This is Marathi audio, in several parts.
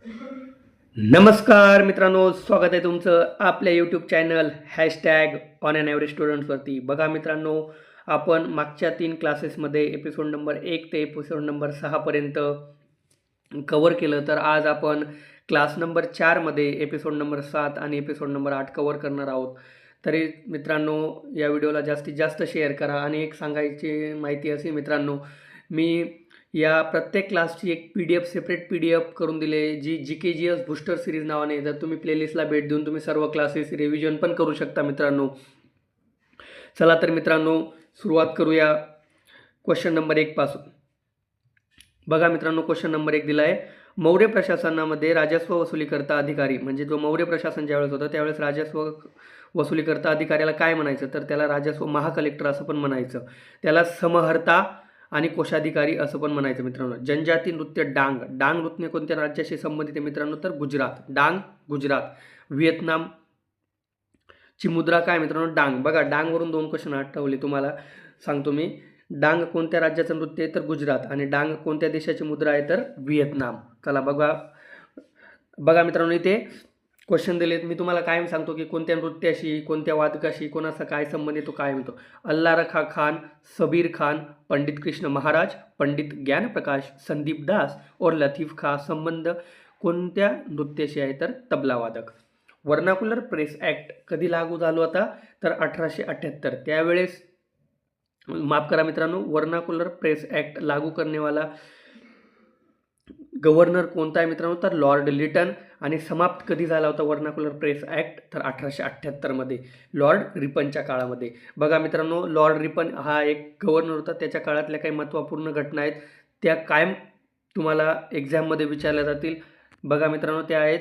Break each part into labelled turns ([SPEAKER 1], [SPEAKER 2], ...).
[SPEAKER 1] नमस्कार मित्रांनो, स्वागत आहे तुमचं आपल्या YouTube channel hashtag on and average स्टुडंट्सवरती. बघा मित्रांनो, आपण मागच्या 3 क्लासेसमध्ये एपिसोड नंबर 1 ते एपिसोड नंबर 6पर्यंत कवर केलं. तर आज आपण क्लास नंबर 4मध्ये एपिसोड नंबर 7 आणि एपिसोड नंबर 8 कवर करणार आहोत. तरी मित्रांनो, या व्हिडिओला जास्तीत जास्त शेअर करा. आणि एक सांगायची माहिती अशी मित्रांनो, मी या प्रत्येक क्लासची एक PDF सेपरेट PDF करून दिले, जी GKGS बूस्टर सिरीज नावाने. जर तुम्ही प्लेलिस्टला भेट देऊन तुम्ही सर्व क्लासेस रिव्हिजन पण करू शकता मित्रांनो. चला तर मित्रांनो, सुरुवात करूया क्वेश्चन नंबर 1 पासून. बघा मित्रांनो, क्वेश्चन नंबर 1 दिला आहे, मौर्य प्रशासनामध्ये राजस्व वसुलीकर्ता अधिकारी, म्हणजे जो मौर्य प्रशासन ज्यावेळेस होतं त्यावेळेस राजस्व वसुलीकर्ता अधिकाऱ्याला काय म्हणायचं, तर त्याला राजस्व महाकलेक्टर असं पण म्हणायचं. त्याला समहर्ता आणि कोषाधिकारी असं पण म्हणायचं मित्रांनो. जनजाती नृत्य डांग. डांग नृत्य कोणत्या राज्याशी संबंधित आहे मित्रांनो, तर गुजरात. डांग गुजरात. व्हिएतनाम ची मुद्रा काय मित्रांनो, डांग. बघा, डांगवरून 2 क्वेश्चन आठवले तुम्हाला सांगतो मी. डांग कोणत्या राज्याचं नृत्य आहे, तर गुजरात. आणि डांग कोणत्या देशाची मुद्रा आहे, तर व्हिएतनाम. चला बघा मित्रांनो, इथे क्वेश्चन दिलेत. मी तुम्हाला कायम सांगतो की कोणत्या नृत्याशी, कोणत्या वादकाशी कोणाचा काय संबंध आहे तो काय म्हणतो. अल्ला रखा खान, सबीर खान, पंडित कृष्ण महाराज, पंडित ज्ञानप्रकाश, संदीप दास और लतीफ खान संबंध कोणत्या नृत्याशी आहे, तर तबला वादक. वर्नाकुलर प्रेस ॲक्ट कधी लागू झालो होता, तर 1878. त्यावेळेस माफ करा मित्रांनो, वर्नाकुलर प्रेस ॲक्ट लागू करनेवाला गव्हर्नर कोणता आहे मित्रांनो, तर लॉर्ड लिटन. आणि समाप्त कधी झाला होता वर्नाकुलर प्रेस ॲक्ट, तर 1878मध्ये लॉर्ड रिपनच्या काळामध्ये. बघा मित्रांनो, लॉर्ड रिपन हा एक गव्हर्नर होता. त्याच्या काळातल्या काही महत्त्वपूर्ण घटना आहेत त्या कायम तुम्हाला एक्झाममध्ये विचारल्या जातील. बघा मित्रांनो, त्या आहेत,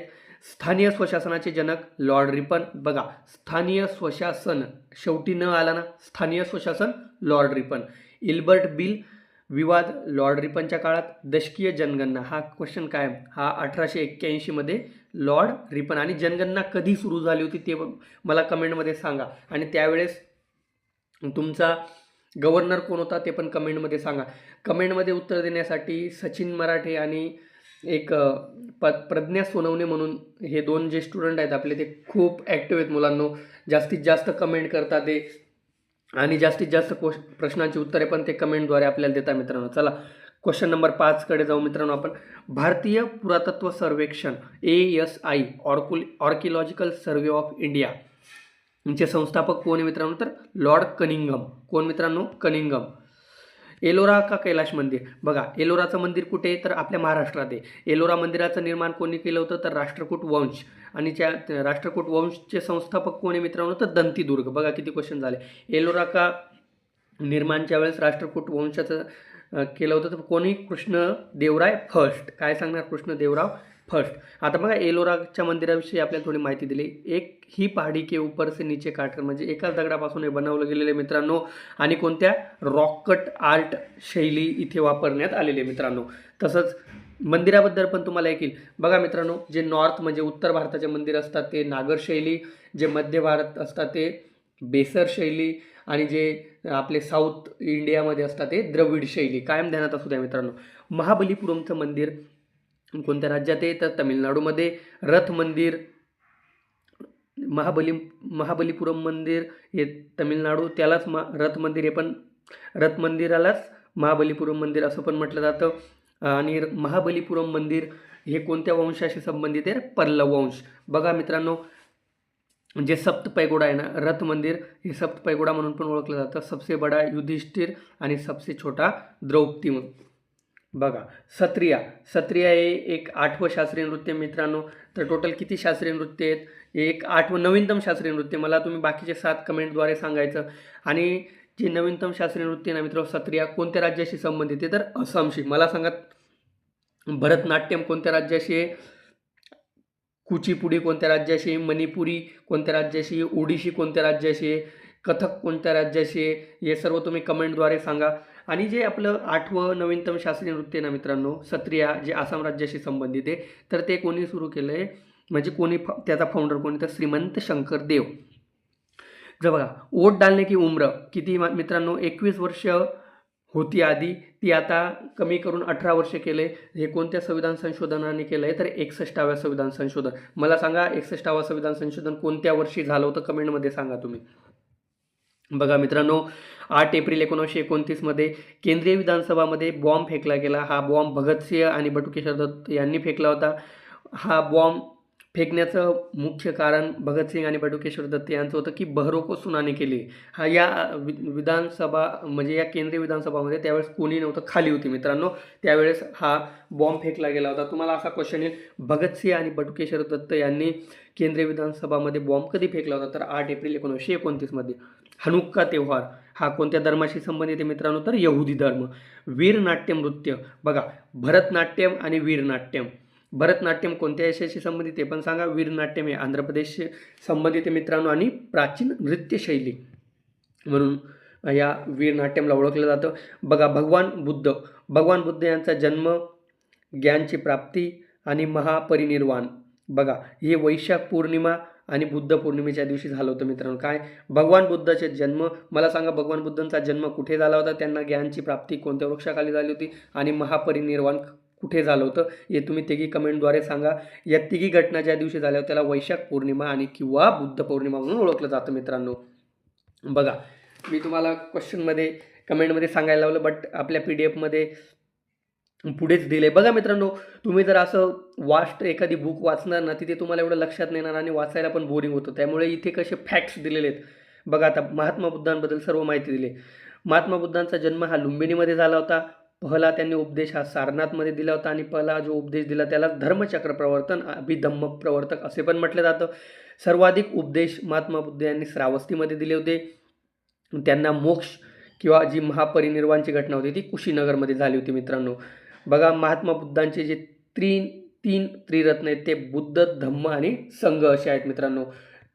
[SPEAKER 1] स्थानीय स्वशासनाचे जनक लॉर्ड रिपन. बघा, स्थानीय स्वशासन शेवटी न आला ना, स्थानीय स्वशासन लॉर्ड रिपन. इल्बर्ट बिल विवाद लॉर्ड रिपनच्या काळात. दशकीय जनगणना हा क्वेश्चन काय, हा 1881मध्ये लॉर्ड रिपन. आणि जनगणना कधी सुरू झाली होती ते मला कमेंटमध्ये सांगा. आणि त्यावेळेस तुमचा गव्हर्नर कोण होता ते पण कमेंटमध्ये सांगा. कमेंटमध्ये उत्तर देण्यासाठी सचिन मराठे आणि एक प्रज्ञा सोनवणे म्हणून हे 2 जे स्टुडंट आहेत आपले, ते खूप ॲक्टिव्ह आहेत मुलांनो. जास्तीत जास्त कमेंट करतात ते आणि जास्तीत जास्त प्रश्नांची उत्तरे पण ते कमेंटद्वारे आपल्याला देतात मित्रांनो. चला क्वेश्चन नंबर 5कडे जाऊ मित्रांनो आपण. भारतीय पुरातत्व सर्वेक्षण ASI ऑर्किओलॉजिकल सर्वे ऑफ इंडिया यांचे संस्थापक कोण आहे मित्रांनो, तर लॉर्ड कनिंगम. कोण मित्रांनो, कनिंगम. एलोरा का कैलाश मंदिर. बघा, एलोराचं मंदिर कुठे आहे, तर आपल्या महाराष्ट्रात आहे. एलोरा मंदिराचं निर्माण कोणी केलं होतं, तर राष्ट्रकूट वंश. आणि त्या राष्ट्रकूट वंशचे संस्थापक कोण आहे मित्रांनो, तर दंतीदुर्ग. बघा किती क्वेश्चन झाले. एलोरा का निर्माणच्या वेळेस राष्ट्रकूट वंशाचं केलं होतं, तर कोणी, कृष्णदेवराय फर्स्ट. काय सांगणार, कृष्णदेवराव फर्स्ट. आता बघा, एलोराच्या मंदिराविषयी आपल्याला थोडी माहिती दिली. एक ही पहाडी के ऊपर से नीचे काटकर, म्हणजे एकाच दगडापासून हे बनवलं गेलेलं आहे मित्रांनो. आणि कोणत्या, रॉक कट आर्ट शैली इथे वापरण्यात आलेली आहे मित्रांनो. तसंच मंदिराबद्दल पण तुम्हाला ऐकील. बघा मित्रांनो, जे नॉर्थ म्हणजे उत्तर भारताचे मंदिर असतात ते नागर शैली, जे मध्य भारत असतात ते बेसर शैली, आणि जे आपले साऊथ इंडियामध्ये असतात ते द्रविड शैली. कायम ध्यानात असू द्या मित्रांनो. महाबलीपुरमचं मंदिर कोणत्या राज्यात आहे, तर तमिळनाडूमध्ये. रथ मंदिर, महाबलीपुरम मंदिर हे तमिळनाडू, त्यालाच रथ मंदिर, हे पण रथ मंदिरालाच महाबलीपुरम मंदिर असं पण म्हटलं जातं. आणि महाबलीपुरम मंदिर हे कोणत्या वंशाशी संबंधित आहे, पल्लव वंश. बघा मित्रांनो, जे सप्तपैगोडा आहे ना, रथ मंदिर हे सप्तपैगोडा म्हणून पण ओळखलं जातं. सबसे बडा युधिष्ठिर आणि सबसे छोटा द्रौपदी. बघा, सत्रिया. सत्रिया हे एक 8वं शास्त्रीय नृत्य मित्रांनो. तर टोटल किती शास्त्रीय नृत्य आहेत, एक 8वं नवीनतम शास्त्रीय नृत्य. मला तुम्ही बाकीचे 7 कमेंटद्वारे सांगायचं. आणि जे नवीनतम शास्त्रीय नृत्य ना मित्र, सत्रिया कोणत्या राज्याशी संबंधित आहे, तर आसामशी. मला सांगा, भरतनाट्यम कोणत्या राज्याशी आहे, कुचीपुडी कोणत्या राज्याशी आहे, मणिपुरी कोणत्या राज्याशी आहे, ओडिशी कोणत्या राज्याशी आहे, कथक कोणत्या राज्याशी आहे, हे सर्व तुम्ही कमेंटद्वारे सांगा. आणि जे आपलं 8वं नवीनतम शास्त्रीय नृत्य ना मित्रांनो, सत्रिया, जे आसाम राज्याशी संबंधित आहे, तर ते कोणी सुरू केलं आहे, म्हणजे कोणी त्याचा फाउंडर कोणी, तर श्रीमंत शंकर देव. जर बघा, वोट डालने की उम्र किती मित्रांनो, 21 वर्ष होती आधी, ती आता कमी करून 18 वर्ष केले. हे कोणत्या संविधान संशोधनाने केलं आहे तर 61व्या संविधान संशोधन. मला सांगा 61वा संविधान संशोधन कोणत्या वर्षी झालं होतं, कमेंटमध्ये सांगा तुम्ही. बघा मित्रांनो, 8 एप्रिल 1929 मध्ये केंद्रीय विधानसभामध्ये बॉम्ब फेकला गेला. हा बॉम्ब भगतसिंह आणि बटुकेश्वर दत्त यांनी फेकला होता. हा बॉम्ब फेकण्याचं मुख्य कारण भगतसिंग आणि बटुकेश्वर दत्त यांचं होतं की बहरोको सुनाने केली. हा या विधानसभा म्हणजे या केंद्रीय विधानसभामध्ये त्यावेळेस कोणी नव्हतं, खाली होती मित्रांनो. त्यावेळेस हा बॉम्ब फेकला गेला होता. तुम्हाला असा क्वेश्चन येईल, भगतसिंह आणि बटुकेश्वर दत्त यांनी केंद्रीय विधानसभामध्ये बॉम्ब कधी फेकला होता तर 8 एप्रिल 1929 मध्ये. हनुक्का त्योहार हा कोणत्या धर्माशी संबंधित आहे मित्रांनो तर यहुदी धर्म. वीरनाट्यम नृत्य बघा, भरतनाट्यम आणि वीरनाट्यम. भरतनाट्यम कोणत्या देशाशी संबंधित आहे पण सांगा. वीरनाट्यम हे आंध्र प्रदेशशी संबंधित आहे मित्रांनो आणि प्राचीन नृत्यशैली म्हणून या वीरनाट्यमला ओळखलं जातं. बघा, भगवान बुद्ध यांचा जन्म, ज्ञानची प्राप्ती आणि महापरिनिर्वाण. बघा, हे वैशाख पौर्णिमा आणि बुद्ध पौर्णिमेच्या दिवशी झालं होतं मित्रांनो. काय, भगवान बुद्धाचे जन्म. मला सांगा भगवान बुद्धांचा जन्म कुठे झाला होता, त्यांना ज्ञानची प्राप्ती कोणत्या वृक्षाखाली झाली होती आणि महापरिनिर्वाण कुठे झालं होतं हे तुम्ही तिघी कमेंटद्वारे सांगा. या तिघी घटना ज्या दिवशी झाल्या होत्या त्याला वैशाख पौर्णिमा आणि किंवा बुद्ध पौर्णिमा म्हणून ओळखलं जातं मित्रांनो. बघा, मी तुम्हाला क्वेश्चनमध्ये कमेंटमध्ये सांगायला लावलं बट आपल्या PDF पुढेच दिले. बघा मित्रांनो, तुम्ही जर असं वास्ट एखादी बुक वाचणार ना, तिथे तुम्हाला एवढं लक्षात नाही येणार आणि वाचायला पण बोरिंग होतं. त्यामुळे इथे कसे फॅक्ट्स दिलेले आहेत. बघा, आता महात्मा बुद्धांबद्दल सर्व माहिती दिली. महात्मा बुद्धांचा जन्म हा लुंबिनीमध्ये झाला होता. पहिला त्यांनी उपदेश हा सारनाथमध्ये दिला होता आणि पहिला जो उपदेश दिला त्याला धर्मचक्र प्रवर्तन, अभिधम्म प्रवर्तक असे पण म्हटलं जातं. सर्वाधिक उपदेश महात्मा बुद्ध यांनी श्रावस्तीमध्ये दिले होते. त्यांना मोक्ष किंवा जी महापरिनिर्वाणची घटना होती ती कुशीनगरमध्ये झाली होती मित्रांनो. बघा, महात्मा बुद्धांचे जे तीन त्रिरत्न आहेत ते बुद्ध, धम्म आणि संघ असे आहेत मित्रांनो.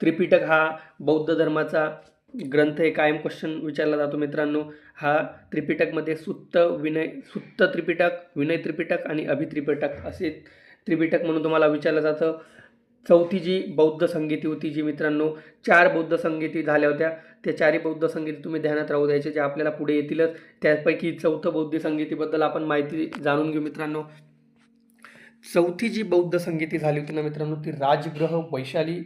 [SPEAKER 1] त्रिपिटक हा बौद्ध धर्माचा ग्रंथ आहे. कायम क्वेश्चन विचारला जातो मित्रांनो. हा त्रिपिटकमध्ये सुत्त त्रिपिटक, विनय त्रिपिटक आणि अभित्रिपिटक असे त्रिपिटक म्हणून तुम्हाला विचारलं जातं. चौथी जी बौद्ध संगीती होती जी मित्रांनो, 4 बौद्ध संगीती झाल्या होत्या. त्या 4ही बौद्ध संगीती तुम्ही ध्यानात राहू द्यायचे, जे आपल्याला पुढे येतीलच. त्यापैकी चौथं बौद्ध संगीतीबद्दल आपण माहिती जाणून घेऊ मित्रांनो. चौथी जी बौद्ध संगीती झाली होती ना मित्रांनो, ती राजगृह वैशाली.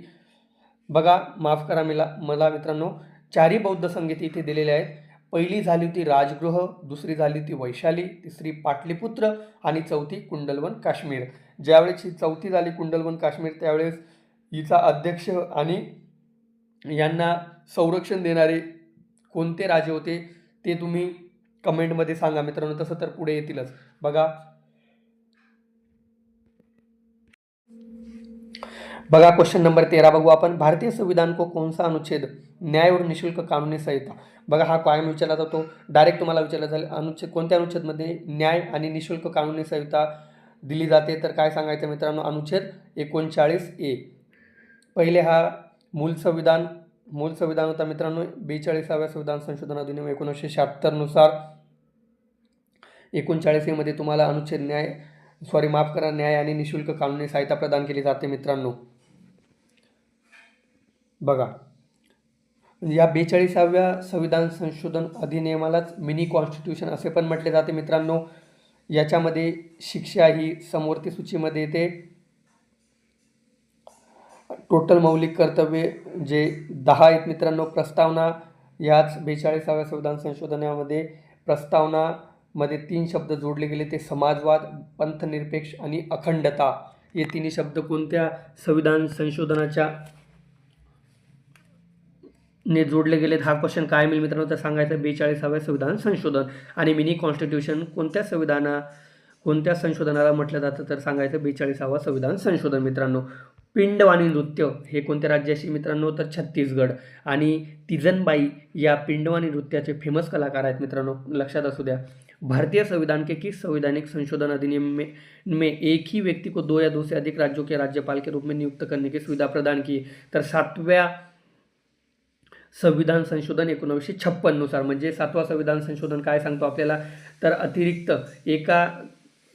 [SPEAKER 1] बघा, माफ करा मला मित्रांनो, 4ही बौद्ध संगीती इथे दिलेल्या आहेत. पहिली झाली होती राजगृह, दुसरी झाली होती वैशाली, तिसरी पाटलीपुत्र आणि चौथी कुंडलवन काश्मीर. ज्यावेळेस ही चौथी झाली कुंडलवन काश्मीर त्यावेळेस हिचा अध्यक्ष आणि यांना संरक्षण देणारे कोणते राजे होते ते तुम्ही कमेंटमध्ये सांगा मित्रांनो, तसं तर पुढे येतीलच. बघा, क्वेश्चन नंबर 13 बघू आपण. भारतीय संविधान को कौन सा अनुच्छेद न्याय और निःशुल्क कानूनी सहायता. बघा, हा कायम विचारला जातो. डायरेक्ट तुम्हाला विचारला जाईल अनुच्छेद कोणत्या अनुच्छेदमध्ये न्याय आणि निःशुल्क कानूनी सहायता दिली जाते तर काय सांगायचं मित्रांनो, अनुच्छेद 39A. पहिले हा मूल संविधान होता मित्रांनो. 42व्या संविधान संशोधन अधिनियम 1976 नुसार 39A मध्ये तुम्हाला अनुच्छेद न्याय आणि निःशुल्क कानूनी सहायता प्रदान केली जाते मित्रांनो. बघा, या 42व्या संविधान संशोधन अधिनियमालाच मिनी कॉन्स्टिट्यूशन असे पण म्हटले जाते मित्रांनो. याच्यामध्ये शिक्षा ही समवर्ती सूचीमध्ये येते. टोटल मौलिक कर्तव्ये जे 10 आहेत मित्रांनो. प्रस्तावना याच 42व्या संविधान संशोधनामध्ये प्रस्तावनामध्ये 3 शब्द जोडले गेले, ते समाजवाद, पंथनिरपेक्ष आणि अखंडता. हे 3 शब्द कोणत्या संविधान संशोधनाच्या ने जोडले गेलेत. हा क्वेश्चन काय मिळेल मित्रांनो तर सांगायचं 42व्या संविधान संशोधन. आणि मिनी कॉन्स्टिट्यूशन कोणत्या संशोधनाला म्हटलं जातं तर सांगायचं 42वा संविधान संशोधन मित्रांनो. पिंडवाणी नृत्य हे कोणत्या राज्याशी मित्रांनो तर छत्तीसगड. आणि तिजनबाई या पिंडवाणी नृत्याचे फेमस कलाकार आहेत मित्रांनो, लक्षात असू द्या. भारतीय संविधान के किस संवैधानिक संशोधन अधिनियम में एक ही व्यक्ति को 2 या 2 से अधिक राज्यों के राज्यपाल के रूप में नियुक्त करने की सुविधा प्रदान की तर 7व्या संविधान संशोधन 1956 नुसार. म्हणजे 7वा संविधान संशोधन काय सांगतो आपल्याला तर अतिरिक्त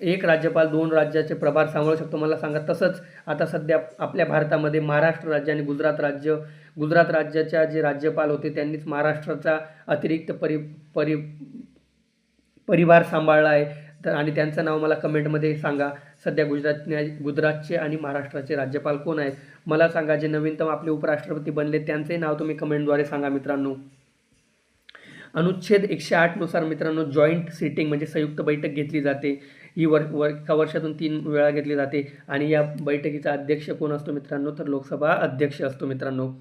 [SPEAKER 1] एक राज्यपाल 2 राज्याचे प्रभार सांभाळू शकतो. मला सांगा, तसंच आता सध्या आपल्या भारतामध्ये महाराष्ट्र राज्य आणि गुजरात राज्याच्या जे राज्यपाल होते त्यांनीच महाराष्ट्राचा अतिरिक्त परिवार सांभाळला आहे तर आणि त्यांचं नाव मला कमेंटमध्ये सांगा. सध्या गुजरातचे आणि महाराष्ट्राचे राज्यपाल कोण आहेत मला सांगा. जे नवीनतम आपले उपराष्ट्रपती बनले त्यांचे नाव तुम्ही कमेंटद्वारे सांगा मित्रांनो. अनुच्छेद 108 नुसार मित्रांनो जॉईंट सिटिंग म्हणजे संयुक्त बैठक घेतली जाते. ही एका वर्षातून 3 वेळा घेतली जाते आणि या बैठकीचा अध्यक्ष कोण असतो मित्रांनो तर लोकसभा अध्यक्ष असतो मित्रांनो.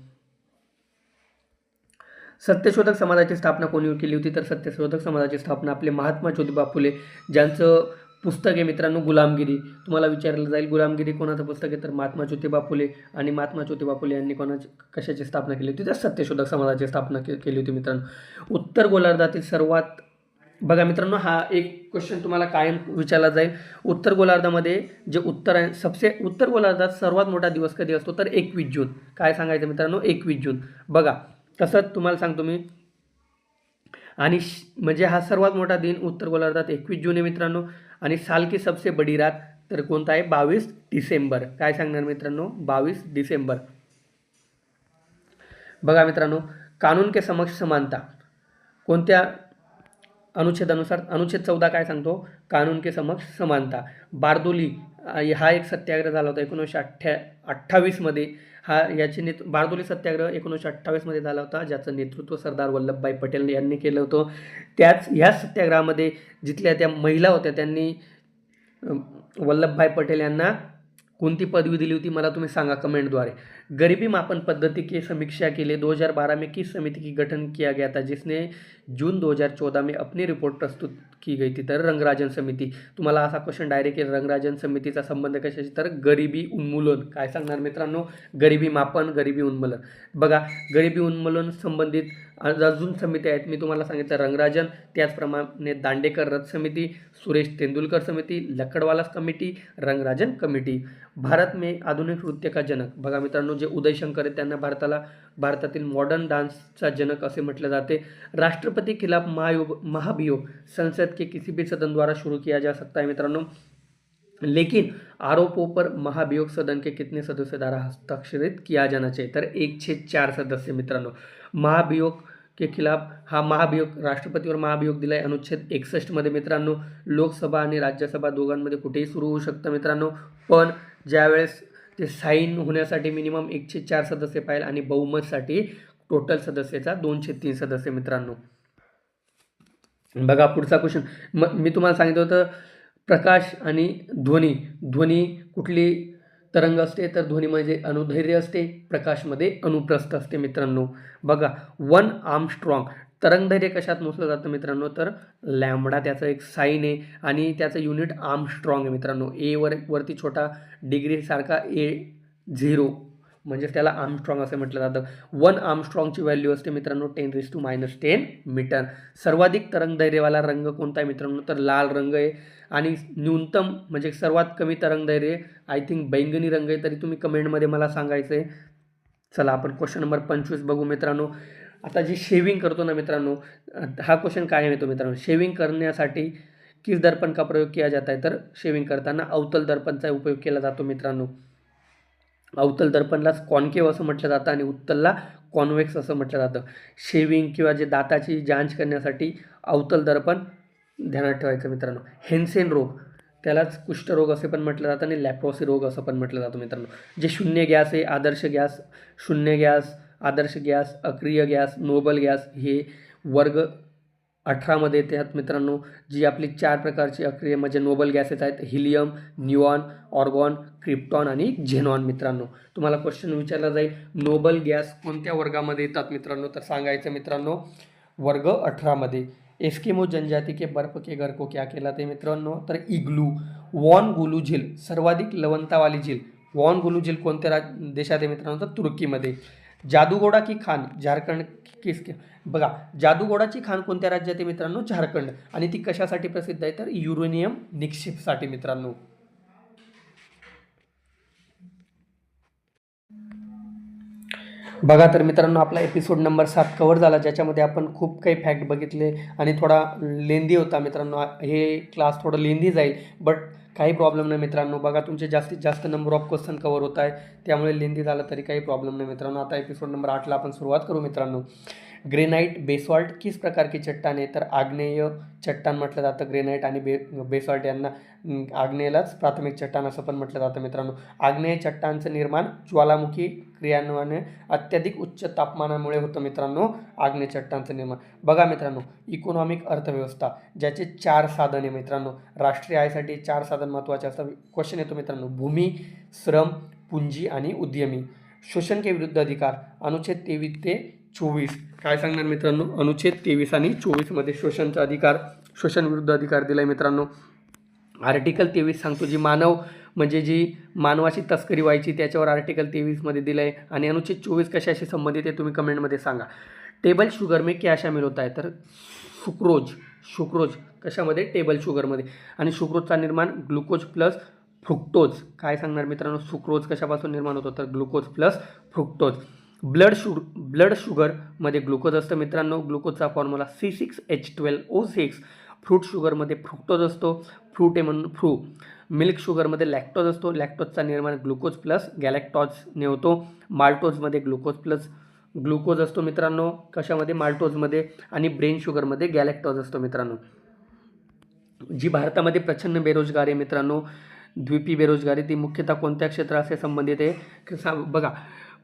[SPEAKER 1] सत्यशोधक समाजाची स्थापना कोणी केली होती तर सत्यशोधक समाजाची स्थापना आपले महात्मा ज्योतिबा फुले, ज्यांचं पुस्तक आहे मित्रांनो गुलामगिरी. तुम्हाला विचारलं जाईल गुलामगिरी कोणाचं पुस्तक आहे तर महात्मा ज्योतिबा फुले. आणि महात्मा ज्योतिबा फुले यांनी कशाची स्थापना केली होती तर सत्यशोधक समाजाची स्थापना केली होती मित्रांनो. उत्तर गोलार्धातील सर्वात बघा मित्रांनो हा एक क्वेश्चन तुम्हाला कायम विचारला जाईल. उत्तर गोलार्धामध्ये जे उत्तर गोलार्धात सर्वात मोठा दिवस कधी असतो तर 21 जून. काय सांगायचं मित्रांनो 21 जून. बघा तसंच तुम्हाला सांगतो मी आणि म्हणजे हा सर्वात मोठा दिन उत्तर गोलार्धात 21 जून आहे मित्रांनो. आणि साल की सबसे बडी रात तर कोणता आहे 22 डिसेंबर. काय सांगणार मित्रांनो 22 डिसेंबर. बघा मित्रांनो कानून के समक्ष समानता कोणत्या अनुच्छेदानुसार अनुच्छेद 14 काय सांगतो कानून के समक्ष समानता. बारदोली हा एक सत्याग्रह झाला होता 1928 मध्ये. याचे बारदोली सत्याग्रह 1928 झाला होता ज्याचं नेतृत्व सरदार वल्लभभाई पटेल यांनी केलं होतं. ह्या सत्याग्रहामध्ये जिथल्या त्या महिला होत्या त्यांनी वल्लभभाई पटेल यांना कोणती पदवी दिली होती मला तुम्ही सांगा कमेंटद्वारे. गरीबी मापन पद्धति की समीक्षा के लिए 2012 में किस समिति की गठन किया गया था जिसने जून 2014 में अपनी रिपोर्ट प्रस्तुत की गई थी तर रंगराजन समिती. तुम्हाला असा क्वेश्चन डायरेक्ट रंगराजन समितीचा संबंध कशाशी तर गरिबी उन्मूलन. काय सांगणार मित्रांनो गरिबी मापन गरिबी उन्मूलन. बघा गरिबी उन्मूलन संबंधित अजून समिती आहेत मी तुम्हाला सांगितलं रंगराजन, त्याचप्रमाणे दांडेकर रथ समिती, सुरेश तेंदुलकर समिती, लकडवाला कमिटी, रंगराजन कमिटी. भारत में आधुनिक नृत्य का जनक बघा मित्रांनो जे उदय शंकर आहेत त्यांना भारतातील मॉडर्न डान्सचा जनक असे म्हटले जाते. राष्ट्रपति खिलाफ महाभियोग संसद के किसी भी सदन द्वारा शुरू किया जा सकता है मित्रांनो, लेकिन आरोपों पर महाभियोग सदन के कितने सदस्य द्वारा हस्ताक्षरित किया जाना चाहिए तर 1/4 सदस्य मित्रांनो. महाभियोग के खिलाफ हा महाभियोग राष्ट्रपतीवर महाभियोग दिलाय अनुच्छेद 61 मध्ये मित्रांनो. लोकसभा आणि राज्यसभा दोघांमध्ये कुठेही सुरू होऊ शकतं मित्रांनो, पण ज्यावेळेस ते साईन होण्यासाठी मिनिमम 1/4 सदस्य पाहिजे आणि बहुमतसाठी टोटल सदस्याचा 2/3 सदस्य मित्रांनो. बघा पुढचा क्वेश्चन मी तुम्हाला सांगितलं होतं प्रकाश आणि ध्वनी कुठली तरंग असते तर ध्वनी म्हणजे अनुधैर्य असते, प्रकाशमध्ये अनुप्रस्थ असते मित्रांनो. बघा 1 आर्मस्ट्रॉंग तरंगधैर्य कशात मोजलं जातं मित्रांनो तर लॅम्बडा त्याचं एक साईन आहे आणि त्याचं युनिट आर्मस्ट्रॉंग आहे मित्रांनो. वरती छोटा डिग्री सारखा A0 म्हणजे त्याला आर्मस्ट्रॉंग असं म्हटलं जातं. 1 आर्मस्ट्रॉंगची व्हॅल्यू असते मित्रांनो 10⁻⁻10 मीटर. सर्वाधिक तरंगधैर्यवाला रंग कोणता आहे मित्रांनो तर लाल रंग आहे. आणि न्यूनतम म्हणजे सर्वात कमी तरंगधैर्य आय थिंक बैंगनी रंग आहे. तरी तुम्ही कमेंटमध्ये मला सांगायचं आहे. चला आपण क्वेश्चन नंबर 25 बघू मित्रांनो. आता जी शेविंग करतो ना मित्रांनो हा क्वेश्चन काय येतो मित्रांनो. शेविंग करण्यासाठी किस दर्पण का प्रयोग किया जाता है तर शेविंग करताना अवतल दर्पणचा उपयोग केला जातो मित्रांनो. अवतल दर्पणला कॉन्केव्ह असं म्हटलं जातं आणि उत्तलला कॉन्व्हेक्स असं म्हटलं जातं. शेविंग किंवा जे दाताची जांच करण्यासाठी अवतल दर्पण ध्यानात ठेवायचं मित्रांनो. हेन्सेन रोग त्यालाच कुष्ठरोग असे पण म्हटलं जातं आणि लॅप्रोसी रोग असं पण म्हटलं जातं मित्रांनो. जे शून्य गॅस आहे आदर्श गॅस, शून्य गॅस, आदर्श गॅस, अक्रिय गॅस, नोबल गॅस हे वर्ग 18 मध्ये येतात मित्रांनो. जी आपली 4 प्रकारची अक्रिय म्हणजे नोबल गॅसेस आहेत हिलियम, न्यूऑन, ऑर्गॉन, क्रिप्टॉन आणि झेनॉन मित्रांनो. तुम्हाला क्वेश्चन विचारला जाईल नोबल गॅस कोणत्या वर्गामध्ये येतात मित्रांनो तर सांगायचं मित्रांनो वर्ग 18 मध्ये. एस्किमो जनजाति के बर्फ के घर को क्या कहलाते हैं मित्रांनो तर इग्लू. वॉन गुलू झील सर्वाधिक लवणतावाली झील. वॉन गुलू झील कोणत्या देशात आहे मित्रांनो तर तुर्कीमध्ये. जादूगोडा की खान झारखंड बघा जादूगोडाची खान कोणत्या राज्यात आहे मित्रांनो झारखंड. आणि ती कशासाठी प्रसिद्ध आहे तर युरेनियम निक्षेपसाठी मित्रांनो. बघा तर मित्रांनो आपला एपिसोड नंबर 7 कव्हर झाला ज्याच्यामध्ये आपण खूप काही फॅक्ट बघितले आणि थोडा लेंदी होता मित्रांनो. हे क्लास थोडं लेंदी जाईल बट काही प्रॉब्लेम नाही मित्रांनो. बघा तुमचे जास्तीत जास्त नंबर ऑफ क्वेश्चन कव्हर होत आहे त्यामुळे लेंदी झालं तरी काही प्रॉब्लेम नाही मित्रांनो. आता एपिसोड नंबर 8ला आपण सुरुवात करू मित्रांनो. ग्रेनाइट बेसॉल्ट किस प्रकार की चट्टान आहे, तर आग्नेय चट्टान म्हटलं जातं ग्रेनाइट आणि बेसॉल्ट यांना आग्नेयलाच प्राथमिक चट्टान असं पण म्हटलं जातं मित्रांनो. आग्नेय चट्टानचं निर्माण ज्वालामुखी क्रियान्वयाने अत्याधिक उच्च तापमानामुळे होतं मित्रांनो आग्नेय चट्टानचं निर्माण. बघा मित्रांनो, इकॉनॉमिक अर्थव्यवस्था ज्याचे 4 साधन आहे मित्रांनो, राष्ट्रीय आयसाठी 4 साधन महत्त्वाचे असतात. क्वेश्चन येतो मित्रांनो, भूमी, श्रम, पूंजी आणि उद्यमी. शोषण के विरुद्ध अधिकार अनुच्छेद 23 ते 24. काय सांगणार मित्रांनो, अनुच्छेद 23 आणि 24 मध्ये शोषणचा अधिकार, शोषण विरुद्ध अधिकार दिलाय मित्रांनो. आर्टिकल 23 सांगतो जी म्हणजे जी मानवाची तस्करी व्हायची त्याच्यावर आर्टिकल 23 मध्ये दिलंय. आणि अनुच्छेद 24 कशाशी संबंधित आहे तुम्ही कमेंटमध्ये सांगा. टेबल शुगर में क्या शामिल होता है, तर सुक्रोज कशामध्ये, टेबल शुगरमध्ये. आणि सुक्रोजचा निर्माण ग्लुकोज प्लस फ्रुक्टोज. काय सांगणार मित्रांनो, सुक्रोज कशापासून निर्माण होतो, तर ग्लुकोज प्लस फ्रुक्टोज. ब्लड शुगरमध्ये ग्लुकोज असतं मित्रांनो, ग्लुकोजचा फॉर्म्युला C6H12O6. फ्रूट शुगरमध्ये फ्रुक्टोज असतो, फ्रूट आहे म्हणून फ्रू. मिल्क शुगरमध्ये लॅक्टोज असतो, लॅक्टोजचा निर्माण ग्लुकोज प्लस गॅलॅक्टॉजने होतो. माल्टोजमध्ये ग्लुकोज असतो मित्रांनो, कशामध्ये, माल्टोजमध्ये. आणि ब्रेन शुगरमध्ये गॅलॅक्टोज असतो मित्रांनो. जी भारतामध्ये प्रचंड बेरोजगारी आहे मित्रांनो, द्वीपी बेरोजगारी, ती मुख्यतः कोणत्या क्षेत्राशी संबंधित आहे, बघा.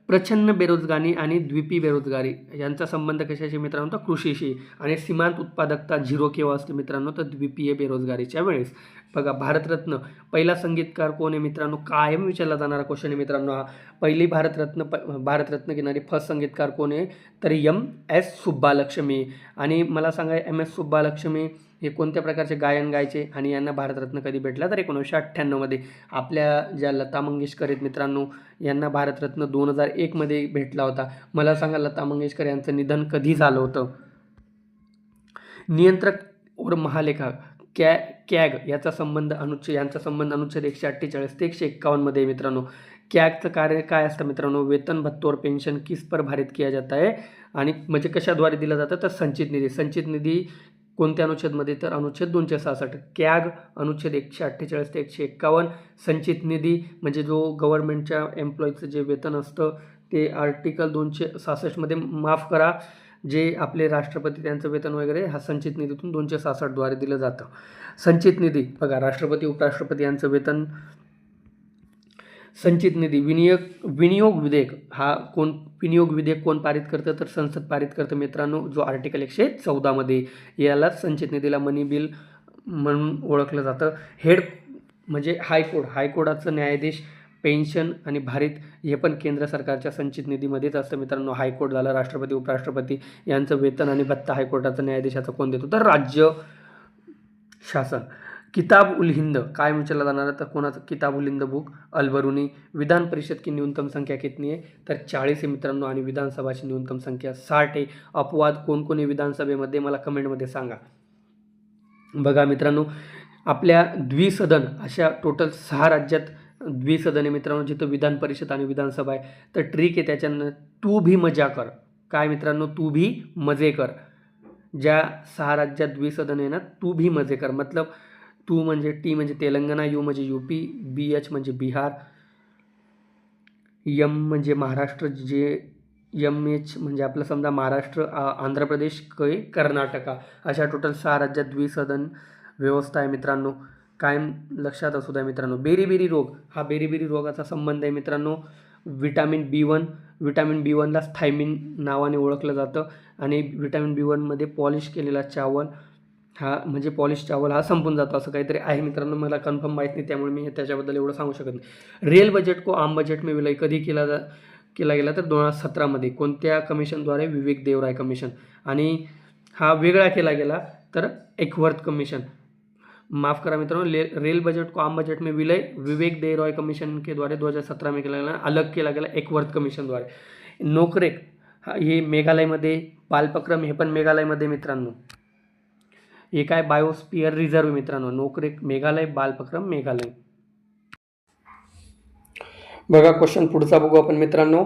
[SPEAKER 1] प्रचंड बेरोजगारी आणि द्वीपी बेरोजगारी यांचा संबंध कशाशी मित्रांनो, तर कृषीशी. आणि सीमांत उत्पादकता 0 केव्हा असते मित्रांनो, तर द्वीपीय बेरोजगारीच्या वेळेस. बघा, भारतरत्न पहिला संगीतकार कोण आहे मित्रांनो, कायम विचारला जाणारा क्वेश्चन आहे मित्रांनो हा. पहिली भारतरत्न घेणारी फर्स्ट संगीतकार कोण आहे, तर MS सुब्बालक्ष्मी. आणि मला सांगा, MS सुब्बालक्ष्मी हे कोणत्या प्रकारचे गायन गायचे आणि यांना भारतरत्न कधी भेटला, तर 1998 मध्ये. आपल्या ज्या लता मंगेशकर आहेत मित्रांनो, यांना भारतरत्न 2001 मध्ये भेटला होता. मला सांगा, लता मंगेशकर यांचं निधन कधी झालं होतं. नियंत्रक और महालेखा कॅग यांचा संबंध अनुच्छेद 148 ते 151 मध्ये मित्रांनो. कॅगचं कार्य काय असतं मित्रांनो, वेतन भत्ता और पेंशन किस पर भारित किया जाता है, आणि म्हणजे कशाद्वारे दिलं जातं, तर संचित निधी कोणत्या अनुच्छेदमध्ये, तर अनुच्छेद 266. कॅग अनुच्छेद 148 ते 151. संचित निधी म्हणजे जो गव्हर्नमेंटच्या एम्प्लॉईचं जे वेतन असतं ते आर्टिकल 266 मध्ये, माफ करा, जे आपले राष्ट्रपती त्यांचं वेतन वगैरे हा संचित निधीतून 266 द्वारे दिलं जातं. संचित निधी बघा, राष्ट्रपती उपराष्ट्रपती यांचं वेतन. संचित निधी. विनियोग विधेयक कोण पारित करतं, तर संसद पारित करतं मित्रांनो, जो आर्टिकल 114 मध्ये. यालाच संचित निधीला मनी बिल म्हणून ओळखलं जातं. हेड म्हणजे हायकोर्टाचं न्यायाधीश, पेन्शन आणि भारित हे पण केंद्र सरकारच्या संचित निधीमध्येच असतं मित्रांनो. हायकोर्ट झालं, राष्ट्रपती उपराष्ट्रपती यांचं वेतन आणि भत्ता हायकोर्टाचं न्यायाधीशाचं कोण देतो, तर राज्य शासन. किताब उल हिंद काय विचारला जाणार, तर कोणाचं, किताब उल हिंद बुक अलबरुनी. विधान परिषद की न्यूनतम संख्या कितनी आहे, तर 40 आहे मित्रांनो. आणि विधानसभाची न्यूनतम संख्या 60 आहे. अपवाद कोण आहे विधानसभेमध्ये, मला कमेंटमध्ये सांगा. बघा मित्रांनो, आपल्या द्विसदन अशा टोटल 6 राज्यात द्विसदन आहे मित्रांनो, जिथं विधान परिषद आणि विधानसभा आहे. तर ट्रिक आहे त्याच्यानं, तू भी मजा कर. काय मित्रांनो, तू भी मजे कर. ज्या 6 राज्यात द्विसदन आहे ना, तू भी मजे कर, मतलब तू म्हणजे टी म्हणजे तेलंगणा, यू म्हणजे UP, BH म्हणजे बिहार, M म्हणजे महाराष्ट्र, MH म्हणजे आपलं समजा महाराष्ट्र, आंध्र प्रदेश, कर्नाटका. अशा टोटल 6 राज्यात द्विसदन व्यवस्था आहे मित्रांनो, कायम लक्षात असू द्या मित्रांनो. बेरीबेरी रोग, हा बेरीबेरी रोगाचा संबंध आहे मित्रांनो. विटॅमिन B1 ला थायमिन नावाने ओळखलं जातं. आणि विटॅमिन B1 मध्ये पॉलिश केलेला चावल, हा म्हणजे पॉलिश चावल हा संपून जातो, असं काहीतरी आहे मित्रांनो, मला कन्फर्म माहीत नाही, त्यामुळे मी त्याच्याबद्दल एवढं सांगू शकत नाही. रेल बजेट को आम बजेट में विलय कधी केला गेला, तर 2017 मध्ये. कोणत्या कमिशनद्वारे, विवेक देवराय कमिशन. आणि हा वेगळा केला गेला तर एकवर्थ कमिशन. माफ करा मित्रांनो, रेल बजट को आम बजट में विलय विवेक देवराय कमिशन के द्वारे 2017 में केला गेला, अलग केला गेला एकवर्थ कमिशनद्वारे. नोकरेक हे मेघालयमध्ये, बालपक्रम हे पण मेघालयमध्ये मित्रांनो. हे काय, बायोस्फियर रिझर्व मित्रांनो, नोकरेक मेघालय, बालपक्रम मेघालय. बघा क्वेश्चन पुढचा बघू आपण मित्रांनो.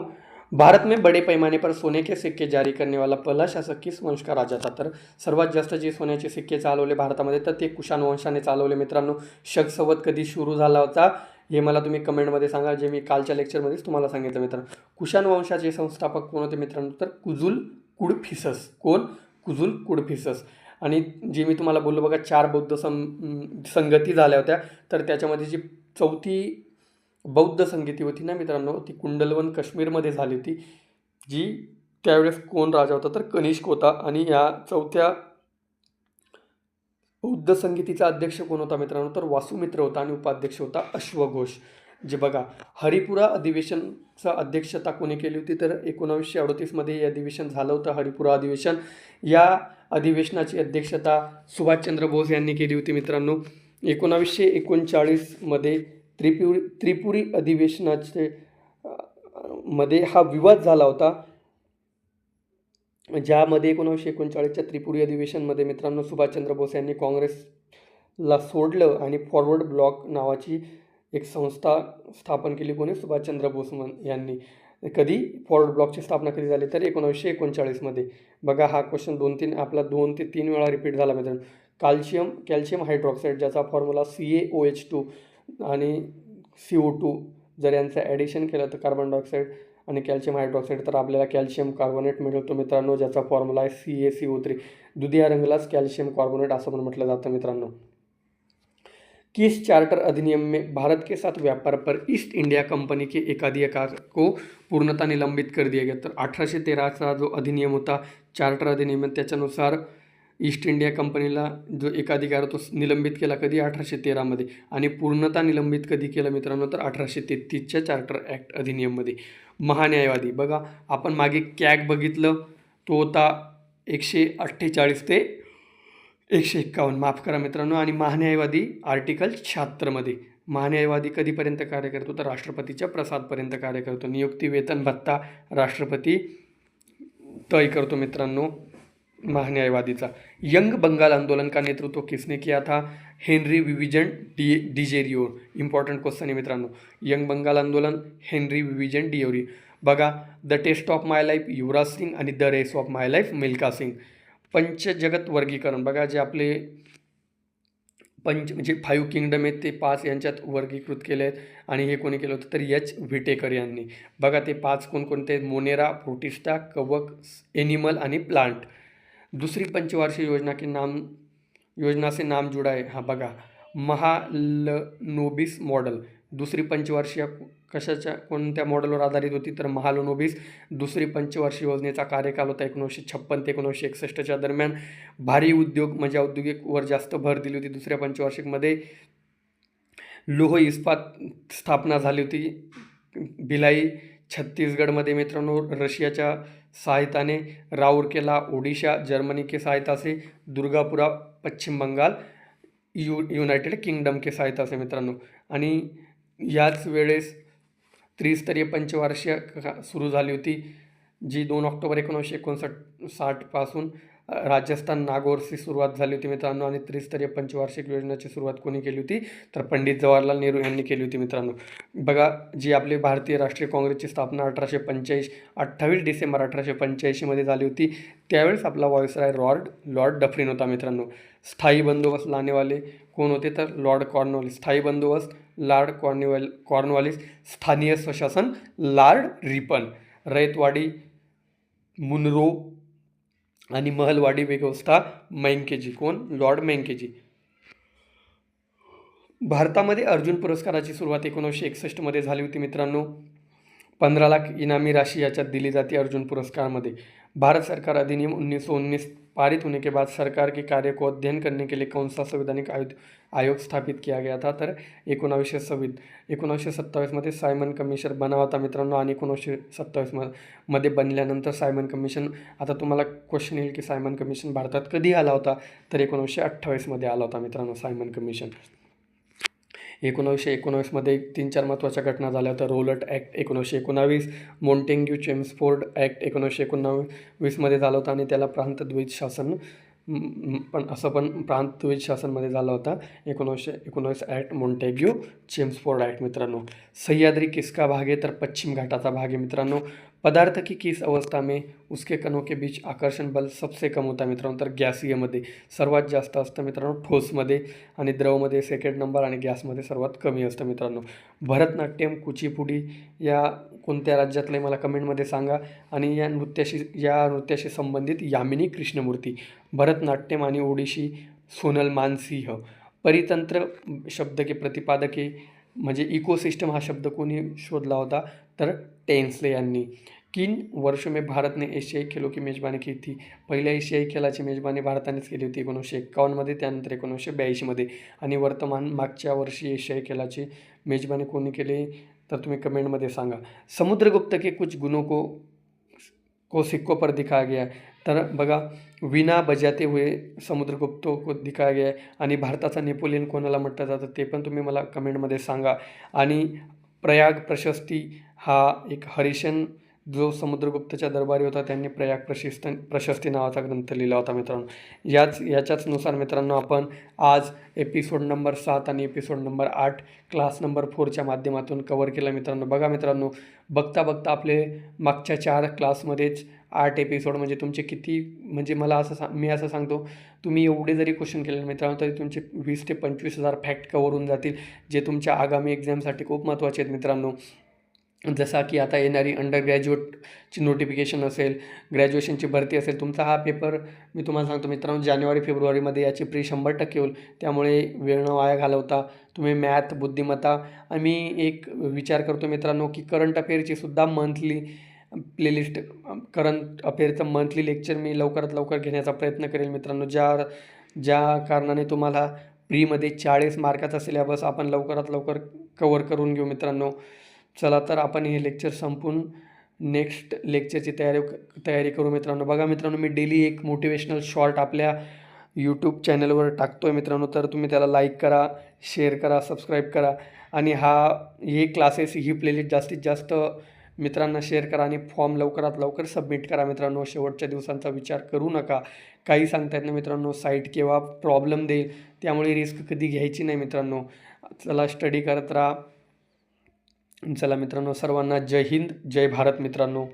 [SPEAKER 1] भारत में बड़े पैमाने पर सोने के सिक्के जारी करने वाला पहिला शासक किस वंश का राजा था, तर सर्वात जास्त जे सोन्याचे सिक्के चालवले भारतामध्ये तर ते कुशाण वंशाने चालवले मित्रांनो. शक संवत कधी सुरू झाला होता हे मला तुम्ही कमेंटमध्ये सांगा, जे मी कालच्या लेक्चरमध्येच तुम्हाला सांगितलं मित्रांनो. कुशाण वंशाचे संस्थापक कोण होते मित्रांनो, तर कुजुल कुडफिसस. कोण? कुजुल कुडफिसस. आणि जे मी तुम्हाला बोललो बघा 4 बौद्ध संगती झाल्या होत्या, तर त्याच्यामध्ये जी चौथी बौद्ध संगती होती ना मित्रांनो, ती कुंडलवन काश्मीरमध्ये झाली होती. जी त्यावेळेस कोण राजा होता? तर कनिष्क होता. आणि या चौथ्या बौद्ध संगीतीचा अध्यक्ष कोण होता मित्रांनो? तर वासुमित्र होता आणि उपाध्यक्ष होता अश्वघोष. जे बघा हरिपुरा अधिवेशनचा अध्यक्षता कोणी केली होती? तर 1938मध्ये हे अधिवेशन झालं होतं, हरिपुरा अधिवेशन. या अधिवेशनाची अध्यक्षता सुभाषचंद्र बोस यांनी केली होती मित्रांनो. 1939मध्ये त्रिपुरी अधिवेशनाचे मध्ये हा विवाद झाला होता, ज्यामध्ये 1939च्या त्रिपुरी अधिवेशनमध्ये मित्रांनो सुभाषचंद्र बोस यांनी काँग्रेसला सोडलं आणि फॉरवर्ड ब्लॉक नावाची एक संस्था स्थापन केली. कोणी? सुभाषचंद्र बोस यांनी. कधी फॉरवर्ड ब्लॉकची स्थापना कधी झाली? तर 1939मध्ये. बघा हा क्वेश्चन 2 ते 3 वेळा रिपीट झाला मित्रांनो. कॅल्शियम हायड्रॉक्साईड ज्याचा फॉर्म्युला CaOH2 आणि CO2, जर यांचं ॲडिशन केलं तर कार्बन डायऑक्साईड आणि कॅल्शियम हायड्रॉक्साईड, तर आपल्याला कॅल्शियम कार्बोनेट मिळतो मित्रांनो, ज्याचा फॉर्म्युला आहे CaCO3. दुधिया रंगलाच कॅल्शियम कार्बोनेट असं पण म्हटलं जातं मित्रांनो. किस चार्टर अधिनियम में भारत के साथ व्यापार पर ईस्ट इंडिया कंपनी के एक अधिकार को पूर्णतः निलंबित कर दिया गया? तर 1813चा जो अधिनियम होता, चार्टर अधिनियम, त्याच्यानुसार ईस्ट इंडिया कंपनीला जो एकाधिकार तो निलंबित केला. कधी? 1813मध्ये. आणि पूर्णतः निलंबित कधी केलं मित्रांनो? तर 1833च्या चार्टर ॲक्ट अधिनियममध्ये. महान्यायवादी बघा आपण मागे कॅग बघितलं, तो होता 148 ते 151, माफ करा मित्रांनो. आणि महान्यायवादी आर्टिकल 76मध्ये. महान्यायवादी कधीपर्यंत कार्य करतो? तर राष्ट्रपतीच्या प्रसादपर्यंत कार्य करतो. नियुक्ती, वेतन, भत्ता राष्ट्रपती तय करतो मित्रांनो महान्यायवादीचा. यंग बंगाल आंदोलन का नेतृत्व किसने किया था? हेनरी विविजन डिजेरियो. इम्पॉर्टंट क्वेश्चन आहे मित्रांनो. यंग बंगाल आंदोलन हेनरी विविजन डिजेरियो. बघा the test of my life Yuvraj Singh आणि the race of my life Milkha Singh. पंचजगत वर्गीकरण बघा जे आपले म्हणजे 5 किंगडम आहेत ते 5 यांच्यात वर्गीकृत केले आहेत. आणि हे कोणी केलं होतं? तर H. व्हिटेकर यांनी. बघा ते 5 कोणकोणते आहेत? मोनेरा, प्रोटिस्टा, कवक, एनिमल आणि प्लांट. दूसरी पंचवार्षिक योजना से नाम जुड़ा है. हा बघा महालनोबिस मॉडल. दुसरी पंचवार्षिक कशाच्या कोणत्या मॉडेलवर आधारित होती? तर महालनोबिस. दुसरी पंचवार्षिक योजनेचा कार्यकाल होता 1956 ते 1961च्या दरम्यान. भारी उद्योग म्हणजे औद्योगिकवर जास्त भर दिली होती दुसऱ्या पंचवार्षिकमध्ये. लोह इस्पात स्थापना झाली होती भिलाई छत्तीसगढ़मध्ये मित्रांनो रशियाच्या सहायताने. राउरकेला ओडिशा जर्मनी के सहायता से. दुर्गापुरा पश्चिम बंगाल युनाइटेड किंगडम के सहायता से मित्रांनो. आणि याच वेळेस त्रिस्तरीय पंचवार्षिक सुरू झाली होती, जी 2 ऑक्टोबर 1959 पासून राजस्थान नागौरशी सुरुवात झाली होती मित्रांनो. आणि त्रिस्तरीय पंचवार्षिक योजनेची सुरुवात कोणी केली होती? तर पंडित जवाहरलाल नेहरू यांनी केली होती मित्रांनो. बघा जी आपली भारतीय राष्ट्रीय काँग्रेसची स्थापना 28 डिसेंबर 1885मध्ये झाली होती. त्यावेळेस आपला व्हाईसरॉय लॉर्ड डफरिन होता मित्रांनो. स्थायी बंदोबस्त लानेवाले कोण होते? तर लॉर्ड कॉर्नवालिस. स्थायी बंदोबस्त लॉर्ड कॉर्नवालिस. स्थानीय स्वशासन लॉर्ड रिपन. रयतवाडी मुनरो आणि महलवाडी व्यवस्था मैंकेजी. कोण? लॉर्ड मैंकेजी. भारतामध्ये अर्जुन पुरस्काराची सुरुवात 1961मध्ये झाली होती मित्रांनो. 15 लाख इनामी राशि याच्यात दिली जाते अर्जुन पुरस्कारमध्ये. भारत सरकार अधिनियम 1919 पारित होने के बाद सरकार के कार्य को अध्ययन करने के लिए कौन सा संवैधानिक आयोग स्थापित किया गया था? तर 1927मध्ये सायमन कमिशन बना होता मित्रांनो. आणि 1927मध्ये बनल्यानंतर सायमन कमिशन, आता तुम्हाला क्वेश्चन येईल की सायमन कमिशन भारतात कधी आला होता? तर 1928मध्ये आला होता मित्रांनो सायमन कमिशन. 1919मध्ये 3-4 महत्त्वाच्या घटना झाल्या होत्या. Rowlatt act 1919, Montagu Chelmsford act 1919मध्ये झाला होता आणि त्याला प्रांतद्वैत शासन पण असं पण प्रांतद्वेष शासनमध्ये झाला होता 1919 ॲक्ट मॉन्टेग्यू चेम्सफोर्ड ॲक्ट मित्रांनो. सह्याद्री किसका भाग आहे तर पश्चिम घाटाचा भाग आहे मित्रांनो. पदार्थ की किस अवस्था में उसके कणों के बीच आकर्षण बल सबसे कम होता मित्रांनो, तर गॅसीयमध्ये सर्वात जास्त असतं मित्रांनो, ठोसमध्ये आणि द्रवमध्ये सेकंड नंबर आणि गॅसमध्ये सर्वात कमी असतं मित्रांनो. भरतनाट्यम कुचिपुडी या कोणत्या राज्यातलं मला कमेंटमध्ये सांगा. आणि या नृत्याशी संबंधित यामिनी कृष्णमूर्ती. भरतनाट्यम आणि ओडिशी सोनल मानसिंह. परितंत्र शब्द के प्रतिपादके म्हणजे इकोसिस्टम हा शब्द कोणी शोधला होता, तर टेन्सले यांनी. किन वर्ष में भारत ने एशियाई खेलों की मेजबानी की थी. पहिल्या एशियाई खेळाची मेजबानी भारतानेच केली होती 1951मध्ये, त्यानंतर 1982मध्ये. आणि वर्तमान मागच्या वर्षी एशियाई खेळाची मेजबानी कोणी केली तर तुम्ही कमेंटमध्ये सांगा. समुद्रगुप्त के कुछ गुणों को सिक्कों पर दिखाया गया है. तर बघा, वीणा बजाते हुए समुद्रगुप्त को दिखाया गया आहे. आणि भारताचा नेपोलियन कोणाला म्हटलं जातं ते पण तुम्ही मला कमेंटमध्ये सांगा. आणि प्रयाग प्रशस्ती हा एक हरिशन जो समुद्रगुप्तच्या दरबारी होता त्यांनी प्रयाग प्रशस्ती नावाचा ग्रंथ लिहिला होता मित्रांनो. याच्याच नुसार मित्रांनो आपण आज एपिसोड नंबर 7 आणि एपिसोड नंबर 8 क्लास नंबर 4च्या माध्यमातून कवर केलं मित्रांनो. बघा मित्रांनो, बघता बघता आपले मागच्या 4 क्लासमध्येच 8 एपिसोड म्हणजे तुमचे किती, म्हणजे मी असं सांगतो, तुम्ही एवढे जरी क्वेश्चन केले मित्रांनो तरी तुमचे 20 ते 25,000 फॅक्ट कवर होऊन जातील, जे तुमच्या आगामी एक्झामसाठी खूप महत्त्वाचे आहेत मित्रांनो. जसा की आता येणारी अंडर ग्रॅज्युएटची नोटिफिकेशन असेल, ग्रॅज्युएशनची भरती असेल, तुमचा हा पेपर मी तुम्हाला सांगतो मित्रांनो जानेवारी-फेब्रुवारीमध्ये याची प्री 100% होईल. त्यामुळे वेळ न वाया घालवता तुम्ही मॅथ, बुद्धिमत्ता, आणि मी एक विचार करतो मित्रांनो की करंट अफेअरची सुद्धा मंथली प्लेलिस्ट, करंट अफेअरचं मंथली लेक्चर मी लवकरात लवकर घेण्याचा प्रयत्न करेल मित्रांनो. ज्या कारणाने तुम्हाला प्रीमध्ये 40 मार्काचा सिलेबस आपण लवकरात लवकर कवर करून घेऊ मित्रांनो. चला तर आपण हे लेक्चर संपून नेक्स्ट लेक्चरची तयारी करू मित्रांनो. बघा मित्रांनो, मी डेली एक मोटिवेशनल शॉर्ट आपल्या यूट्यूब चॅनलवर टाकतो आहे मित्रांनो, तर तुम्ही त्याला लाईक करा, शेअर करा, सबस्क्राईब करा. आणि हे क्लासेस, ही प्लेलिस्ट जास्तीत जास्त मित्रांना शेअर करा. आणि फॉर्म लवकरात लवकर सबमिट करा मित्रांनो. शेवटच्या दिवसांचा विचार करू नका. काही सांगता येत नाही मित्रांनो, साईट केव्हा प्रॉब्लेम देईल, त्यामुळे रिस्क कधी घ्यायची नाही मित्रांनो. चला स्टडी करत राहा. चला मित्रांनो, सर्वांना जय हिंद, जय भारत मित्रांनो.